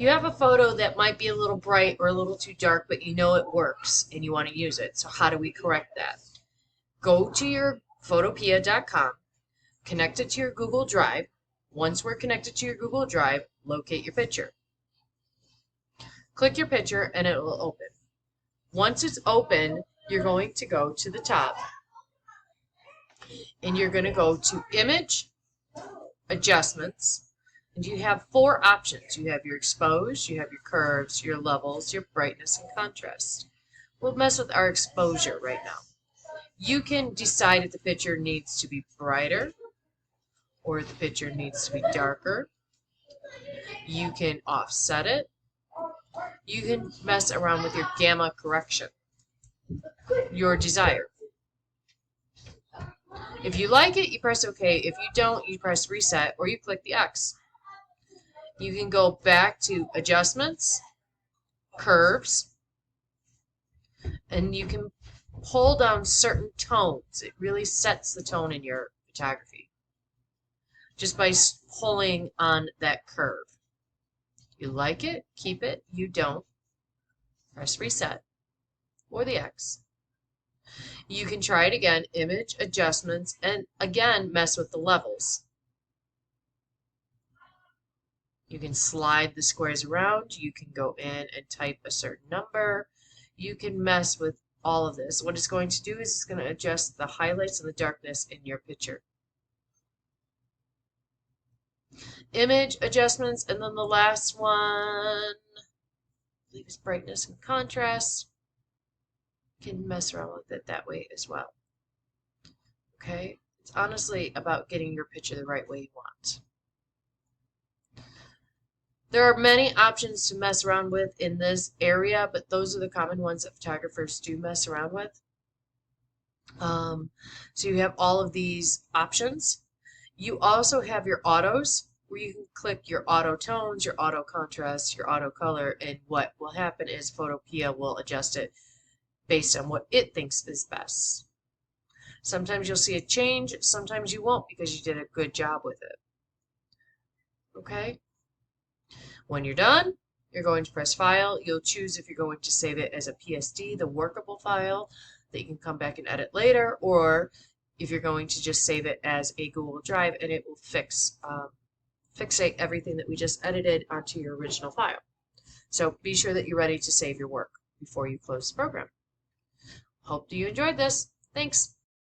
You have a photo that might be a little bright or a little too dark, but you know it works and you want to use it. So how do we correct that? Go to your photopea.com, connect it to your Google Drive. Once we're connected to your Google Drive, locate your picture. Click your picture and it will open. Once it's open, you're going to go to the top and you're going to go to Image, Adjustments, and you have four options. You have your expose, you have your curves, your levels, your brightness, and contrast. We'll mess with our exposure right now. You can decide if the picture needs to be brighter or if the picture needs to be darker. You can offset it. You can mess around with your gamma correction, your desire. If you like it, you press OK. If you don't, you press Reset or you click the X. You can go back to Adjustments, Curves, and you can pull down certain tones. It really sets the tone in your photography just by pulling on that curve. You like it, keep it. You don't, press Reset or the X. You can try it again, Image, Adjustments, and again mess with the levels. You can slide the squares around. You can go in and type a certain number. You can mess with all of this. What it's going to do is it's going to adjust the highlights and the darkness in your picture. Image, Adjustments, and then the last one, I believe is brightness and contrast. You can mess around with it that way as well. Okay? It's honestly about getting your picture the right way you want. There are many options to mess around with in this area, but those are the common ones that photographers do mess around with. So you have all of these options. You also have your autos, where you can click your auto tones, your auto contrast, your auto color, and what will happen is Photopea will adjust it based on what it thinks is best. Sometimes you'll see a change, sometimes you won't because you did a good job with it. Okay? When you're done, you're going to press File. You'll choose if you're going to save it as a PSD, the workable file that you can come back and edit later, or if you're going to just save it as a Google Drive and it will fixate everything that we just edited onto your original file. So be sure that you're ready to save your work before you close the program. Hope you enjoyed this. Thanks.